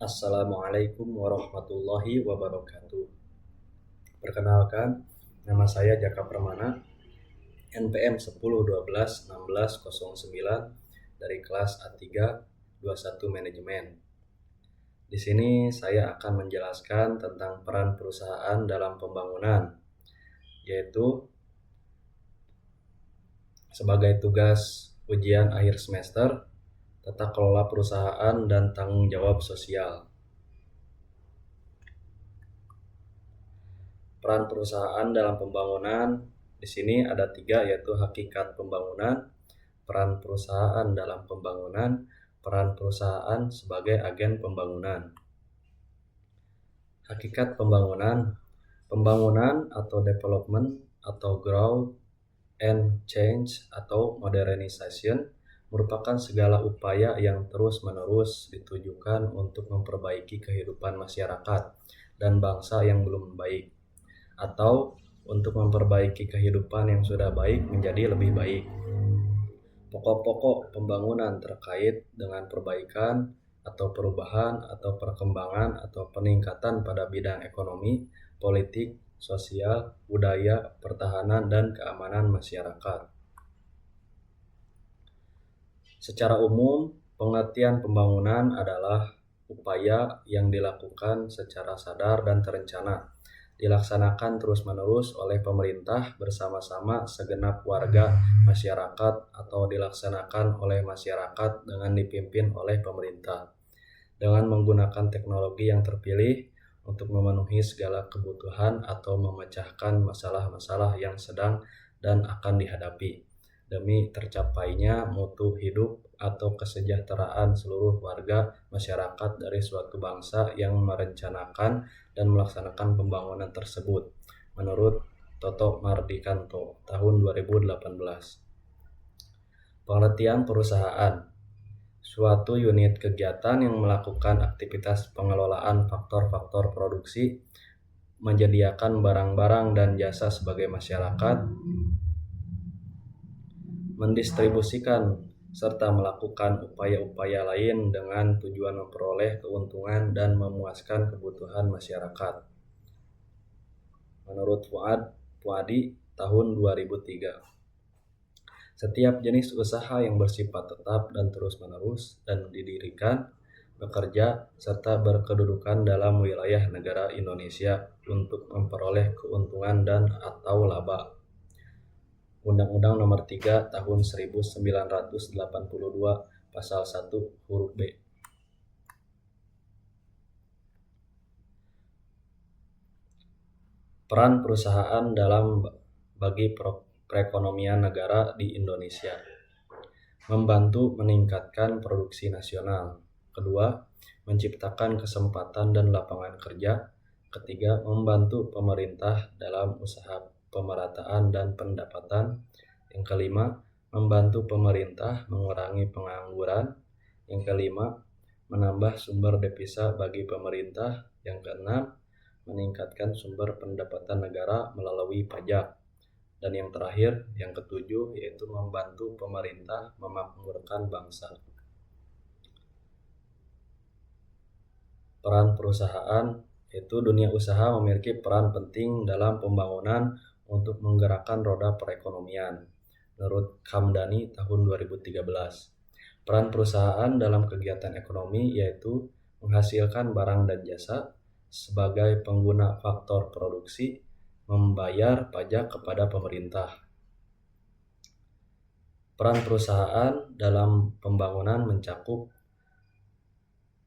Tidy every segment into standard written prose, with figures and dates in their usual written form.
Assalamualaikum warahmatullahi wabarakatuh. Perkenalkan, nama saya Jaka Permana, NPM 10 12 16 09 dari kelas A3 21 Manajemen. Di sini saya akan menjelaskan tentang peran perusahaan dalam pembangunan, yaitu sebagai tugas ujian akhir semester, tata kelola perusahaan dan tanggung jawab sosial. Peran perusahaan dalam pembangunan di sini ada 3, yaitu hakikat pembangunan, peran perusahaan dalam pembangunan, peran perusahaan sebagai agen pembangunan. Hakikat pembangunan atau development atau growth and change atau modernization merupakan segala upaya yang terus-menerus ditujukan untuk memperbaiki kehidupan masyarakat dan bangsa yang belum baik, atau untuk memperbaiki kehidupan yang sudah baik menjadi lebih baik. Pokok-pokok pembangunan terkait dengan perbaikan atau perubahan atau perkembangan atau peningkatan pada bidang ekonomi, politik, sosial, budaya, pertahanan, dan keamanan masyarakat. Secara umum, pengertian pembangunan adalah upaya yang dilakukan secara sadar dan terencana, dilaksanakan terus-menerus oleh pemerintah bersama-sama segenap warga masyarakat atau dilaksanakan oleh masyarakat dengan dipimpin oleh pemerintah dengan menggunakan teknologi yang terpilih untuk memenuhi segala kebutuhan atau memecahkan masalah-masalah yang sedang dan akan dihadapi demi tercapainya mutu hidup atau kesejahteraan seluruh warga masyarakat dari suatu bangsa yang merencanakan dan melaksanakan pembangunan tersebut menurut Toto Mardikanto tahun 2018. Pengertian perusahaan: suatu unit kegiatan yang melakukan aktivitas pengelolaan faktor-faktor produksi, menyediakan barang-barang dan jasa sebagai masyarakat, mendistribusikan serta melakukan upaya-upaya lain dengan tujuan memperoleh keuntungan dan memuaskan kebutuhan masyarakat. Menurut Fuadi tahun 2003. Setiap jenis usaha yang bersifat tetap dan terus-menerus dan didirikan, bekerja, serta berkedudukan dalam wilayah negara Indonesia untuk memperoleh keuntungan dan atau laba. Undang-Undang Nomor 3 Tahun 1982 Pasal 1 huruf B. Peran perusahaan dalam bagi perekonomian negara di Indonesia: membantu meningkatkan produksi nasional. Kedua, menciptakan kesempatan dan lapangan kerja. Ketiga, membantu pemerintah dalam usaha pemerataan dan pendapatan. Yang kelima, membantu pemerintah mengurangi pengangguran. Yang kelima, menambah sumber devisa bagi pemerintah. Yang keenam, meningkatkan sumber pendapatan negara melalui pajak. Dan yang terakhir, yang ketujuh, yaitu membantu pemerintah memakmurkan bangsa. Peran perusahaan, yaitu dunia usaha memiliki peran penting dalam pembangunan untuk menggerakkan roda perekonomian. Menurut Hamdani tahun 2013, peran perusahaan dalam kegiatan ekonomi yaitu menghasilkan barang dan jasa sebagai pengguna faktor produksi, membayar pajak kepada pemerintah. Peran perusahaan dalam pembangunan mencakup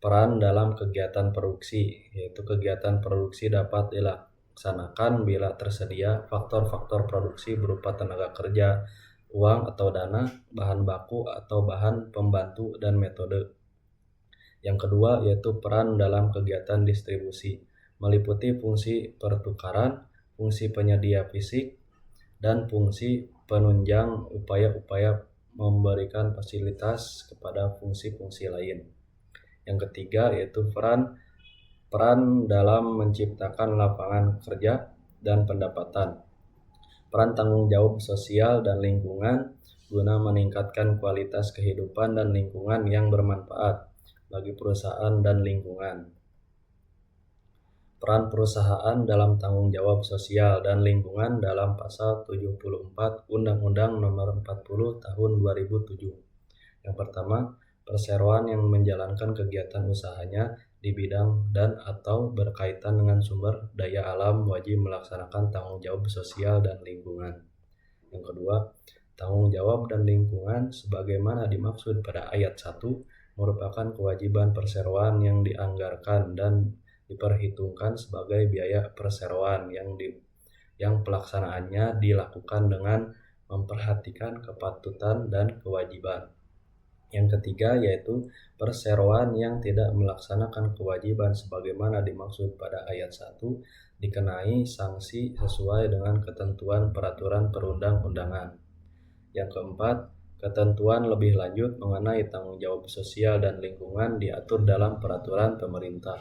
peran dalam kegiatan produksi, yaitu kegiatan produksi dapat dilaksanakan bila tersedia faktor-faktor produksi berupa tenaga kerja, uang atau dana, bahan baku atau bahan pembantu, dan metode. Yang kedua yaitu peran dalam kegiatan distribusi, meliputi fungsi pertukaran, fungsi penyedia fisik, dan fungsi penunjang upaya-upaya memberikan fasilitas kepada fungsi-fungsi lain. Yang ketiga yaitu peran dalam menciptakan lapangan kerja dan pendapatan. Peran tanggung jawab sosial dan lingkungan guna meningkatkan kualitas kehidupan dan lingkungan yang bermanfaat bagi perusahaan dan lingkungan. Peran perusahaan dalam tanggung jawab sosial dan lingkungan dalam Pasal 74 Undang-Undang Nomor 40 Tahun 2007. Yang pertama, perseroan yang menjalankan kegiatan usahanya di bidang dan atau berkaitan dengan sumber daya alam wajib melaksanakan tanggung jawab sosial dan lingkungan. Yang kedua, tanggung jawab dan lingkungan sebagaimana dimaksud pada ayat 1 merupakan kewajiban perseroan yang dianggarkan dan diperhitungkan sebagai biaya perseroan yang pelaksanaannya dilakukan dengan memperhatikan kepatutan dan kewajiban. Yang ketiga yaitu perseroan yang tidak melaksanakan kewajiban sebagaimana dimaksud pada ayat 1 dikenai sanksi sesuai dengan ketentuan peraturan perundang-undangan. Yang keempat, ketentuan lebih lanjut mengenai tanggung jawab sosial dan lingkungan diatur dalam peraturan pemerintah.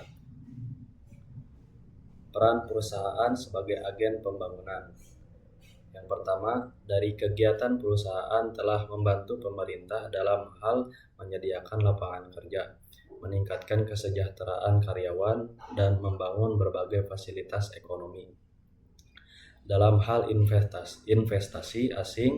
Peran perusahaan sebagai agen pembangunan. Yang pertama, dari kegiatan perusahaan telah membantu pemerintah dalam hal menyediakan lapangan kerja, meningkatkan kesejahteraan karyawan, dan membangun berbagai fasilitas ekonomi. Dalam hal investasi asing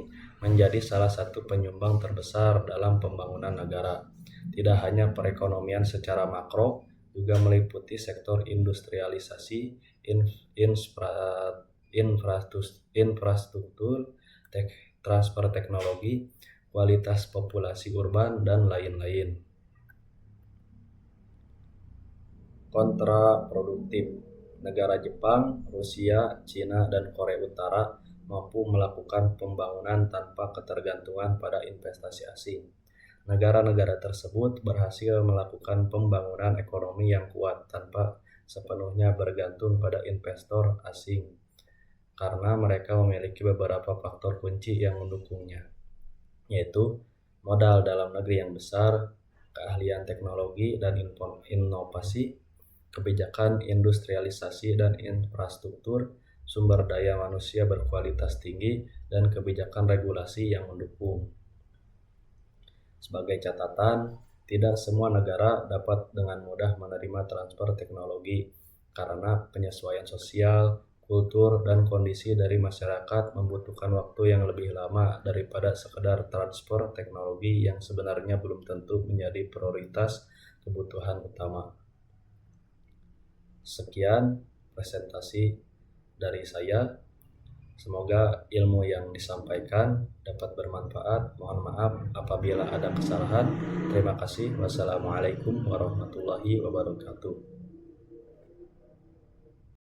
menjadi salah satu penyumbang terbesar dalam pembangunan negara. Tidak hanya perekonomian secara makro, juga meliputi sektor industrialisasi, infrastruktur, transfer teknologi, kualitas populasi urban, dan lain-lain. Kontraproduktif. Negara Jepang, Rusia, Cina, dan Korea Utara mampu melakukan pembangunan tanpa ketergantungan pada investasi asing. Negara-negara tersebut berhasil melakukan pembangunan ekonomi yang kuat tanpa sepenuhnya bergantung pada investor asing, karena mereka memiliki beberapa faktor kunci yang mendukungnya, yaitu modal dalam negeri yang besar, keahlian teknologi dan inovasi, kebijakan industrialisasi dan infrastruktur, sumber daya manusia berkualitas tinggi, dan kebijakan regulasi yang mendukung. Sebagai catatan, tidak semua negara dapat dengan mudah menerima transfer teknologi karena penyesuaian sosial, kultur, dan kondisi dari masyarakat membutuhkan waktu yang lebih lama daripada sekedar transfer teknologi yang sebenarnya belum tentu menjadi prioritas kebutuhan utama. Sekian presentasi dari saya. Semoga ilmu yang disampaikan dapat bermanfaat. Mohon maaf apabila ada kesalahan. Terima kasih. Wassalamualaikum warahmatullahi wabarakatuh.